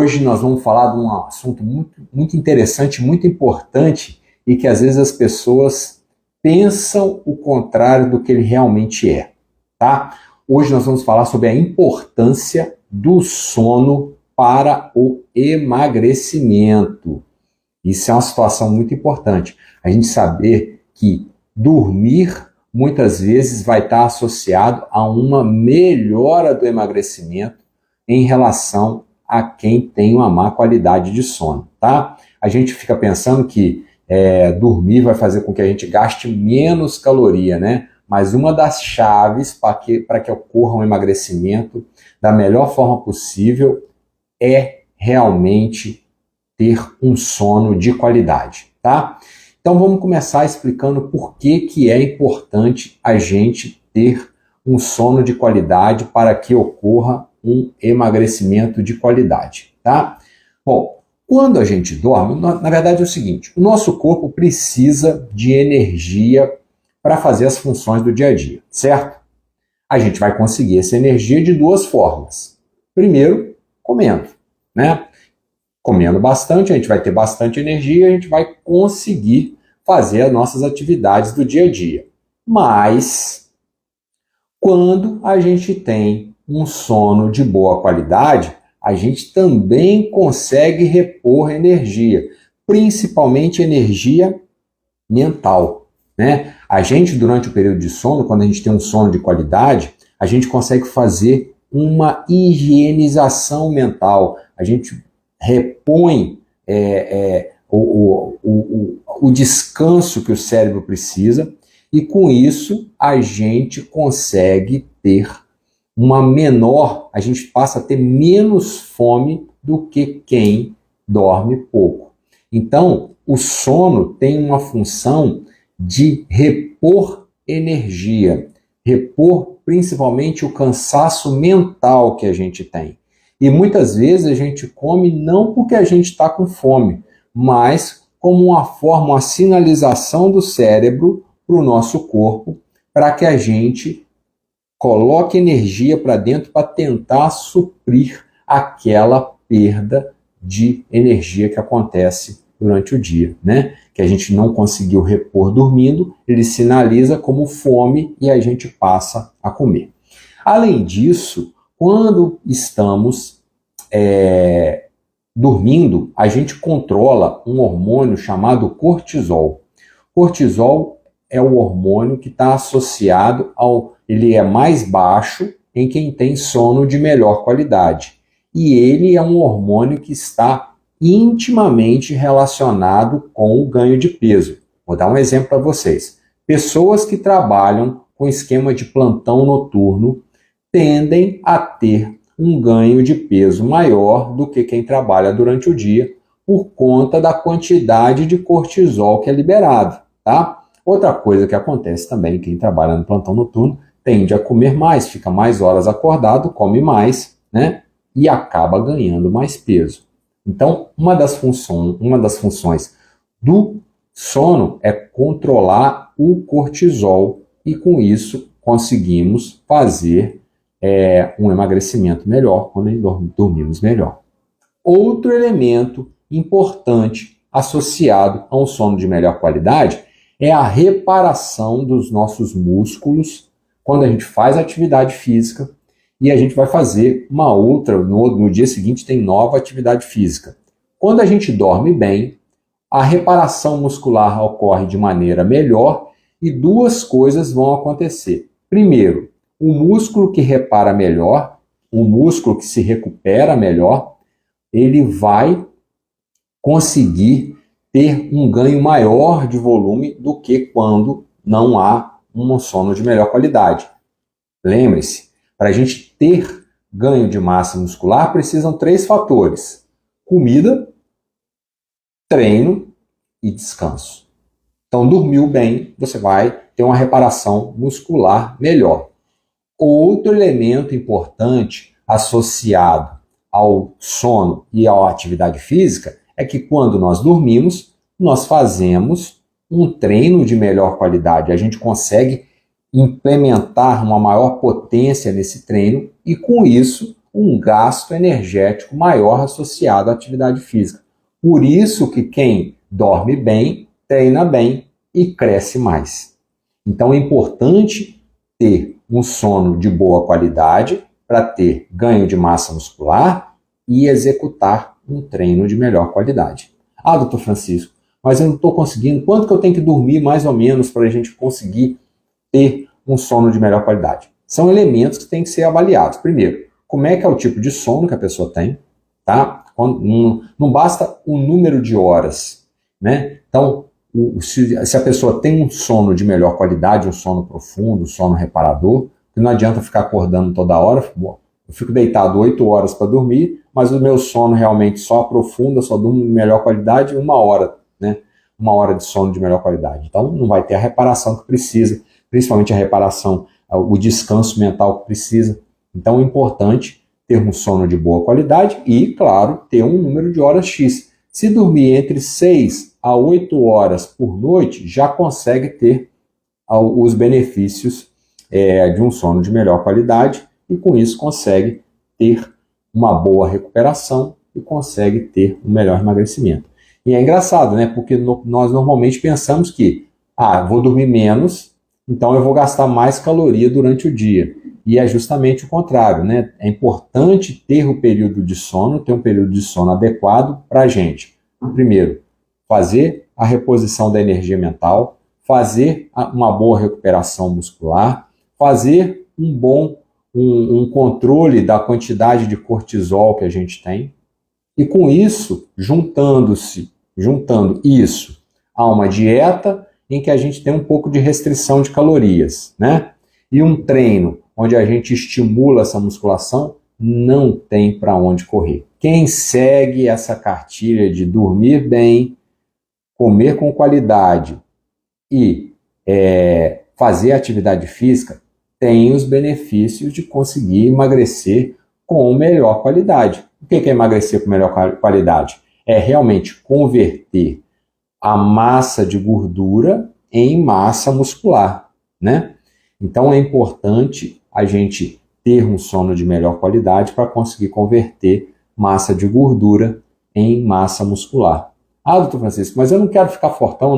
Hoje nós vamos falar de um assunto muito interessante, muito importante e que às vezes as pessoas pensam o contrário do que ele realmente é, tá? Hoje nós vamos falar sobre a importância do sono para o emagrecimento. Isso é uma situação muito importante. A gente saber que dormir muitas vezes vai estar associado a uma melhora do emagrecimento em relação a quem tem uma má qualidade de sono, tá? A gente fica pensando que dormir vai fazer com que a gente gaste menos caloria, né? Mas uma das chaves para que ocorra um emagrecimento da melhor forma possível é realmente ter um sono de qualidade, tá? Então vamos começar explicando por que é importante a gente ter um sono de qualidade para que ocorra um emagrecimento de qualidade, tá? Bom, quando a gente dorme, na verdade é o seguinte, o nosso corpo precisa de energia para fazer as funções do dia a dia, certo? A gente vai conseguir essa energia de duas formas. Primeiro, comendo, né? Comendo bastante, a gente vai ter bastante energia, a gente vai conseguir fazer as nossas atividades do dia a dia. Mas, quando a gente tem um sono de boa qualidade, a gente também consegue repor energia, principalmente energia mental, né? A gente, durante o período de sono, quando a gente tem um sono de qualidade, a gente consegue fazer uma higienização mental, a gente repõe o descanso que o cérebro precisa e com isso a gente consegue ter a gente passa a ter menos fome do que quem dorme pouco. Então, o sono tem uma função de repor energia, repor principalmente o cansaço mental que a gente tem. E muitas vezes a gente come não porque a gente está com fome, mas como uma forma, uma sinalização do cérebro para o nosso corpo, para que a gente coloque energia para dentro para tentar suprir aquela perda de energia que acontece durante o dia, né? Que a gente não conseguiu repor dormindo, ele sinaliza como fome e a gente passa a comer. Além disso, quando estamos dormindo, a gente controla um hormônio chamado cortisol. Cortisol é o hormônio que está associado ele é mais baixo em quem tem sono de melhor qualidade. E ele é um hormônio que está intimamente relacionado com o ganho de peso. Vou dar um exemplo para vocês. Pessoas que trabalham com esquema de plantão noturno tendem a ter um ganho de peso maior do que quem trabalha durante o dia por conta da quantidade de cortisol que é liberado, tá? Outra coisa que acontece também, quem trabalha no plantão noturno tende a comer mais, fica mais horas acordado, come mais, né? E acaba ganhando mais peso. Então, uma das funções do sono é controlar o cortisol e com isso conseguimos fazer um emagrecimento melhor quando dormimos melhor. Outro elemento importante associado a um sono de melhor qualidade é a reparação dos nossos músculos quando a gente faz atividade física e a gente vai fazer uma outra, no dia seguinte tem nova atividade física. Quando a gente dorme bem, a reparação muscular ocorre de maneira melhor e duas coisas vão acontecer. Primeiro, o músculo que repara melhor, o músculo que se recupera melhor, ele vai conseguir ter um ganho maior de volume do que quando não há um sono de melhor qualidade. Lembre-se, para a gente ter ganho de massa muscular, precisam 3 fatores: comida, treino e descanso. Então, dormiu bem, você vai ter uma reparação muscular melhor. Outro elemento importante associado ao sono e à atividade física é que quando nós dormimos, nós fazemos um treino de melhor qualidade. A gente consegue implementar uma maior potência nesse treino e, com isso, um gasto energético maior associado à atividade física. Por isso que quem dorme bem, treina bem e cresce mais. Então é importante ter um sono de boa qualidade para ter ganho de massa muscular e executar um treino de melhor qualidade. Ah, doutor Francisco, mas eu não estou conseguindo. Quanto que eu tenho que dormir mais ou menos para a gente conseguir ter um sono de melhor qualidade? São elementos que têm que ser avaliados. Primeiro, como é que é o tipo de sono que a pessoa tem, tá? Não basta o número de horas, né? Então, se a pessoa tem um sono de melhor qualidade, um sono profundo, um sono reparador, não adianta ficar acordando toda hora. Eu fico deitado 8 horas para dormir, mas o meu sono realmente só aprofunda, só durmo de melhor qualidade 1 hora, né? 1 hora de sono de melhor qualidade. Então, não vai ter a reparação que precisa, principalmente a reparação, o descanso mental que precisa. Então, é importante ter um sono de boa qualidade e, claro, ter um número de horas X. Se dormir entre 6 a 8 horas por noite, já consegue ter os benefícios de um sono de melhor qualidade e, com isso, consegue ter uma boa recuperação e consegue ter um melhor emagrecimento. E é engraçado, né? Porque nós normalmente pensamos que, vou dormir menos, então eu vou gastar mais caloria durante o dia. E é justamente o contrário, né? É importante ter o período de sono, ter um período de sono adequado para a gente. Primeiro, fazer a reposição da energia mental, fazer uma boa recuperação muscular, fazer um controle da quantidade de cortisol que a gente tem. E com isso, juntando isso a uma dieta em que a gente tem um pouco de restrição de calorias, né? E um treino onde a gente estimula essa musculação, não tem para onde correr. Quem segue essa cartilha de dormir bem, comer com qualidade e fazer atividade física, tem os benefícios de conseguir emagrecer com melhor qualidade. O que é emagrecer com melhor qualidade? É realmente converter a massa de gordura em massa muscular, né? Então é importante a gente ter um sono de melhor qualidade para conseguir converter massa de gordura em massa muscular. Doutor Francisco, mas eu não quero ficar fortão,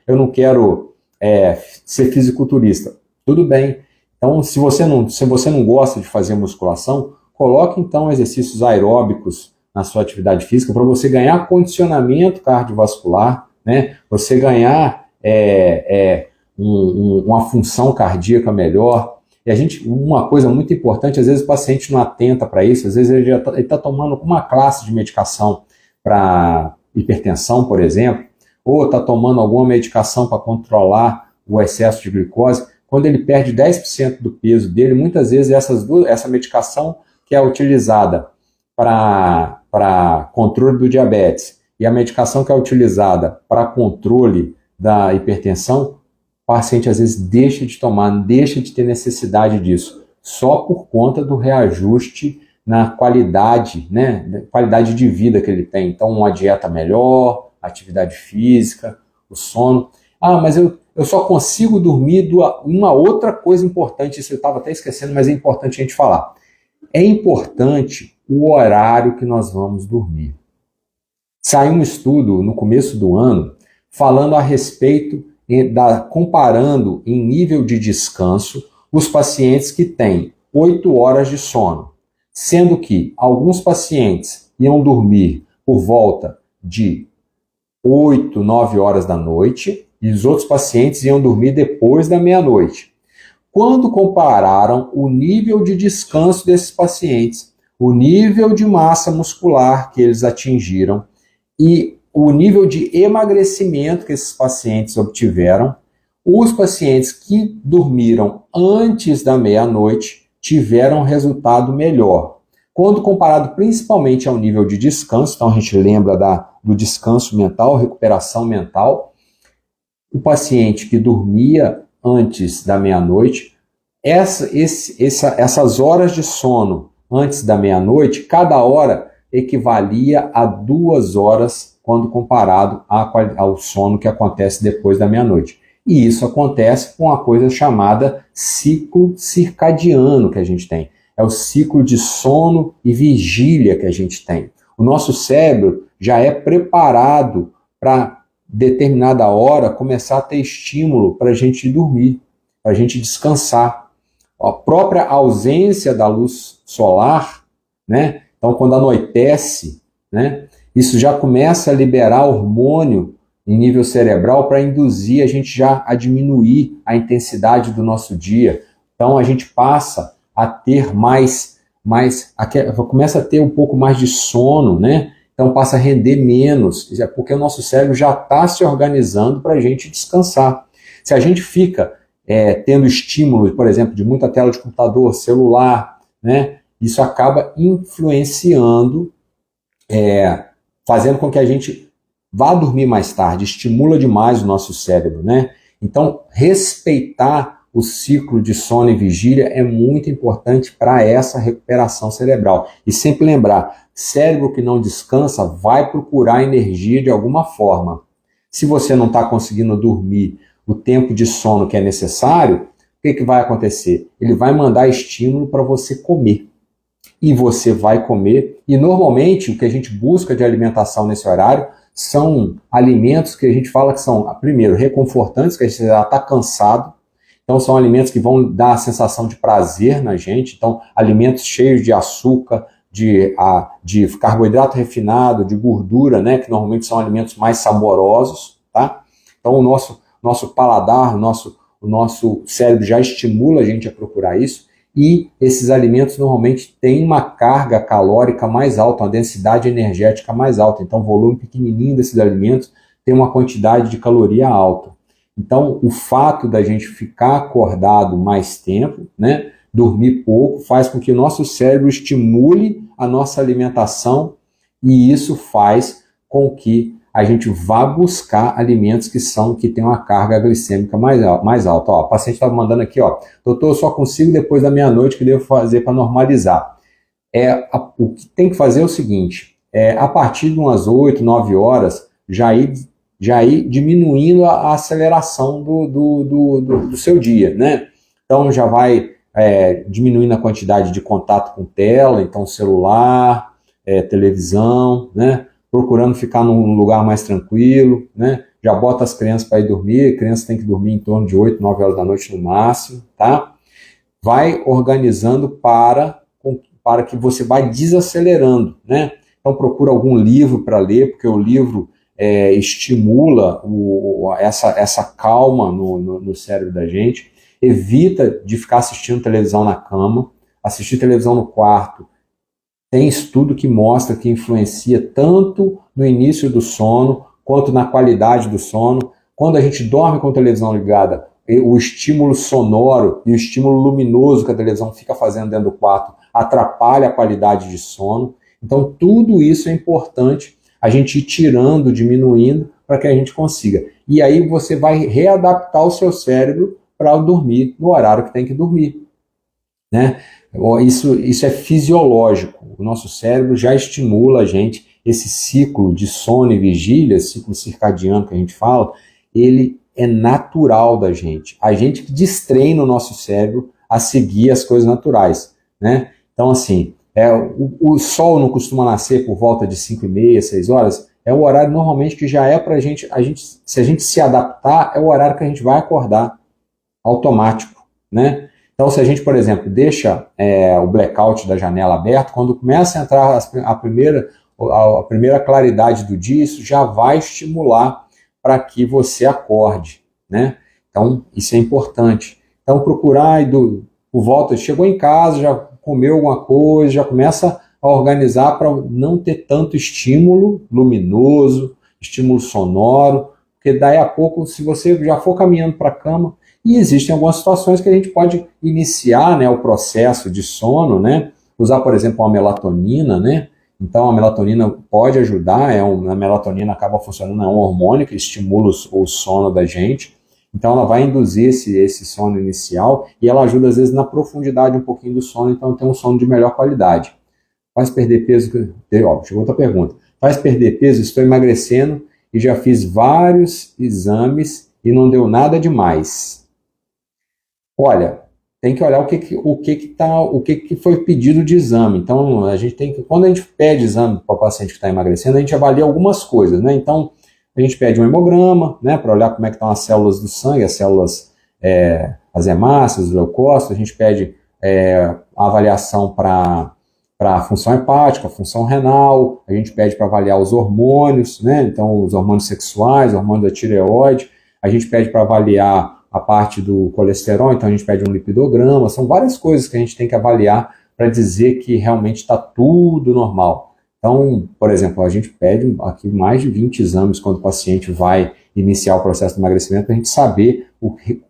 eu não quero ser fisiculturista. Tudo bem. Então, se você não gosta de fazer musculação, coloque então exercícios aeróbicos na sua atividade física para você ganhar condicionamento cardiovascular, né? Você ganhar uma função cardíaca melhor. E uma coisa muito importante, às vezes o paciente não atenta para isso, às vezes ele está tomando uma classe de medicação para hipertensão, por exemplo, ou está tomando alguma medicação para controlar o excesso de glicose. Quando ele perde 10% do peso dele, muitas vezes essa medicação que é utilizada para controle do diabetes e a medicação que é utilizada para controle da hipertensão, o paciente às vezes deixa de tomar, deixa de ter necessidade disso, só por conta do reajuste na qualidade, né, qualidade de vida que ele tem. Então, uma dieta melhor, atividade física, o sono. Mas eu só consigo dormir uma outra coisa importante, isso eu estava até esquecendo, mas é importante a gente falar. É importante o horário que nós vamos dormir. Saiu um estudo no começo do ano falando a respeito, comparando em nível de descanso os pacientes que têm 8 horas de sono, sendo que alguns pacientes iam dormir por volta de 8, 9 horas da noite e os outros pacientes iam dormir depois da meia-noite. Quando compararam o nível de descanso desses pacientes, o nível de massa muscular que eles atingiram e o nível de emagrecimento que esses pacientes obtiveram, os pacientes que dormiram antes da meia-noite tiveram um resultado melhor. Quando comparado principalmente ao nível de descanso, então a gente lembra do descanso mental, recuperação mental, o paciente que dormia antes da meia-noite, essas horas de sono antes da meia-noite, cada hora equivalia a 2 horas quando comparado ao sono que acontece depois da meia-noite. E isso acontece com uma coisa chamada ciclo circadiano que a gente tem. é o ciclo de sono e vigília que a gente tem. O nosso cérebro já é preparado para determinada hora começar a ter estímulo para a gente dormir, para a gente descansar. A própria ausência da luz solar, né? Então quando anoitece, né? Isso já começa a liberar hormônio em nível cerebral para induzir a gente já a diminuir a intensidade do nosso dia. Então a gente passa a ter começa a ter um pouco mais de sono, né? Então passa a render menos, porque o nosso cérebro já está se organizando para a gente descansar. Se a gente fica tendo estímulo, por exemplo, de muita tela de computador, celular, né? Isso acaba influenciando, fazendo com que a gente vá dormir mais tarde, estimula demais o nosso cérebro, né? Então, respeitar o ciclo de sono e vigília é muito importante para essa recuperação cerebral. E sempre lembrar, cérebro que não descansa vai procurar energia de alguma forma. Se você não está conseguindo dormir o tempo de sono que é necessário, o que vai acontecer? Ele vai mandar estímulo para você comer. E você vai comer, e normalmente o que a gente busca de alimentação nesse horário são alimentos que a gente fala que são, primeiro, reconfortantes, que a gente já está cansado, então são alimentos que vão dar a sensação de prazer na gente, então alimentos cheios de açúcar, de carboidrato refinado, de gordura, né, que normalmente são alimentos mais saborosos, tá? Então o nosso paladar, o nosso cérebro já estimula a gente a procurar isso, e esses alimentos normalmente têm uma carga calórica mais alta, uma densidade energética mais alta. Então, o volume pequenininho desses alimentos tem uma quantidade de caloria alta. Então, o fato da gente ficar acordado mais tempo, né, dormir pouco, faz com que o nosso cérebro estimule a nossa alimentação, e isso faz com que a gente vá buscar alimentos que tem uma carga glicêmica mais alta. Ó, o paciente estava mandando aqui, ó, doutor, eu só consigo depois da meia-noite, que devo fazer para normalizar. O que tem que fazer é o seguinte, a partir de umas 8, 9 horas, já ir diminuindo a aceleração do seu dia, né? Então já vai diminuindo a quantidade de contato com tela, então celular, televisão, né? Procurando ficar num lugar mais tranquilo, né? Já bota as crianças para ir dormir, a criança tem que dormir em torno de 8, 9 horas da noite no máximo, tá? Vai organizando para que você vai desacelerando, né? Então procura algum livro para ler, porque o livro estimula essa calma no cérebro da gente. Evita de ficar assistindo televisão na cama, assistir televisão no quarto. Tem estudo que mostra que influencia tanto no início do sono, quanto na qualidade do sono. Quando a gente dorme com a televisão ligada, o estímulo sonoro e o estímulo luminoso que a televisão fica fazendo dentro do quarto atrapalha a qualidade de sono. Então, tudo isso é importante a gente ir tirando, diminuindo, para que a gente consiga. E aí você vai readaptar o seu cérebro para dormir no horário que tem que dormir, né? Isso é fisiológico. O nosso cérebro já estimula a gente, esse ciclo de sono e vigília, ciclo circadiano que a gente fala, ele é natural da gente. A gente que destreina o nosso cérebro a seguir as coisas naturais, né? Então, assim, o sol não costuma nascer por volta de 5h30, 6 horas, é o horário normalmente que já é para a gente, se a gente se adaptar, é o horário que a gente vai acordar, automático, né? Então, se a gente, por exemplo, deixa o blackout da janela aberto, quando começa a entrar a primeira claridade do dia, isso já vai estimular para que você acorde, né? Então, isso é importante. Então, procurar por volta, chegou em casa, já comeu alguma coisa, já começa a organizar para não ter tanto estímulo luminoso, estímulo sonoro, porque daí a pouco, se você já for caminhando para a cama, e existem algumas situações que a gente pode iniciar, né, o processo de sono, né? Usar, por exemplo, uma melatonina, né? Então a melatonina pode ajudar, a melatonina acaba funcionando, é um hormônio que estimula o sono da gente. Então ela vai induzir esse sono inicial e ela ajuda às vezes na profundidade um pouquinho do sono, então tem um sono de melhor qualidade. Faz perder peso, chegou outra pergunta. Faz perder peso, estou emagrecendo e já fiz vários exames e não deu nada demais. Olha, tem que olhar o que foi pedido de exame. Então, a gente tem que, quando a gente pede exame para o paciente que está emagrecendo, a gente avalia algumas coisas, né? Então, a gente pede um hemograma, né, para olhar como é que estão as células do sangue, as células, as hemácias, os leucócitos. A gente pede a avaliação para a função hepática, a função renal. A gente pede para avaliar os hormônios, né? Então, os hormônios sexuais, hormônio da tireoide. A gente pede para avaliar a parte do colesterol, então a gente pede um lipidograma. São várias coisas que a gente tem que avaliar para dizer que realmente está tudo normal. Então, por exemplo, a gente pede aqui mais de 20 exames quando o paciente vai iniciar o processo de emagrecimento, para a gente saber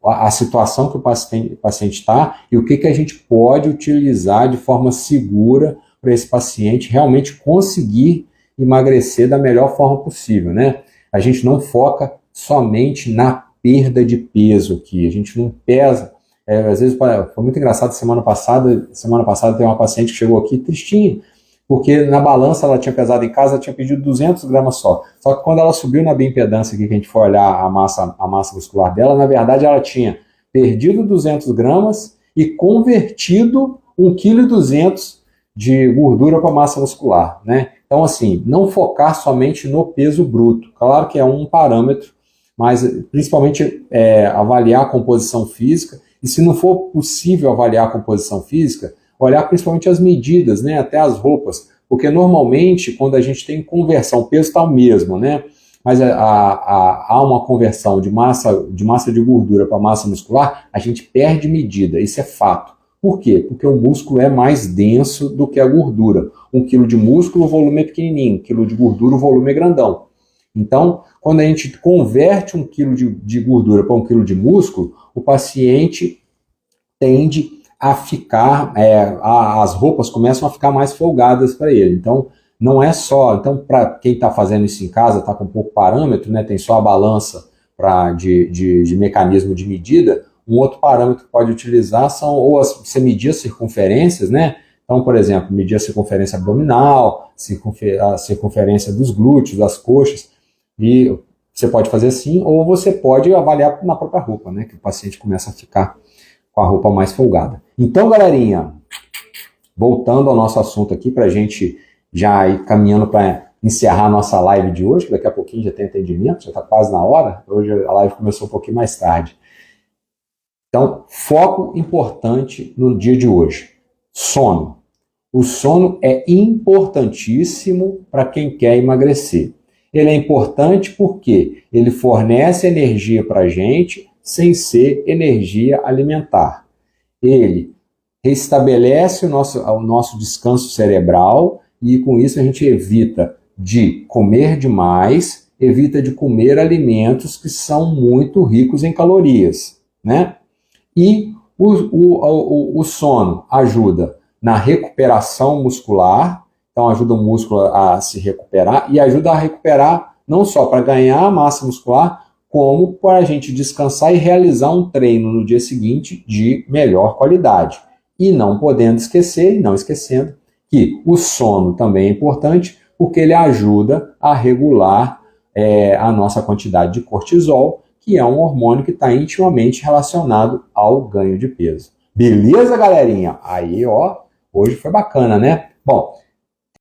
a situação que o paciente está e o que a gente pode utilizar de forma segura para esse paciente realmente conseguir emagrecer da melhor forma possível, né? A gente não foca somente na perda de peso aqui, a gente não pesa. Às vezes, foi muito engraçado, semana passada tem uma paciente que chegou aqui tristinha, porque na balança ela tinha pesado em casa, ela tinha pedido 200 gramas só. Só que quando ela subiu na bioimpedância aqui, que a gente foi olhar a massa muscular dela, na verdade ela tinha perdido 200 gramas e convertido 1,2 kg de gordura para massa muscular, né? Então, assim, não focar somente no peso bruto. Claro que é um parâmetro, mas principalmente avaliar a composição física. E se não for possível avaliar a composição física, olhar principalmente as medidas, né, até as roupas, porque normalmente quando a gente tem conversão, o peso está o mesmo, né, mas há uma conversão de massa de gordura para massa muscular, a gente perde medida, isso é fato. Por quê? Porque o músculo é mais denso do que a gordura. 1 quilo de músculo, o volume é pequenininho, 1 quilo de gordura, o volume é grandão. Então, quando a gente converte 1 quilo de gordura para 1 quilo de músculo, o paciente tende a ficar, as roupas começam a ficar mais folgadas para ele. Então, não é só, então para quem está fazendo isso em casa, está com pouco parâmetro, né, tem só a balança de mecanismo de medida, um outro parâmetro que pode utilizar são, ou você medir as circunferências, né? Então, por exemplo, medir a circunferência abdominal, a circunferência dos glúteos, das coxas, e você pode fazer assim, ou você pode avaliar na própria roupa, né, que o paciente começa a ficar com a roupa mais folgada. Então, galerinha, voltando ao nosso assunto aqui, para a gente já ir caminhando para encerrar a nossa live de hoje, que daqui a pouquinho já tem atendimento, já está quase na hora, hoje a live começou um pouquinho mais tarde. Então, foco importante no dia de hoje, sono. O sono é importantíssimo para quem quer emagrecer. Ele é importante porque ele fornece energia para a gente, sem ser energia alimentar. Ele restabelece o nosso descanso cerebral e com isso a gente evita de comer demais, evita de comer alimentos que são muito ricos em calorias, né? E o sono ajuda na recuperação muscular, então ajuda o músculo a se recuperar e ajuda a recuperar não só para ganhar massa muscular, como para a gente descansar e realizar um treino no dia seguinte de melhor qualidade. E não podendo esquecer, e não esquecendo, que o sono também é importante, porque ele ajuda a regular a nossa quantidade de cortisol, que é um hormônio que está intimamente relacionado ao ganho de peso. Beleza, galerinha? Aí, ó, hoje foi bacana, né? Bom,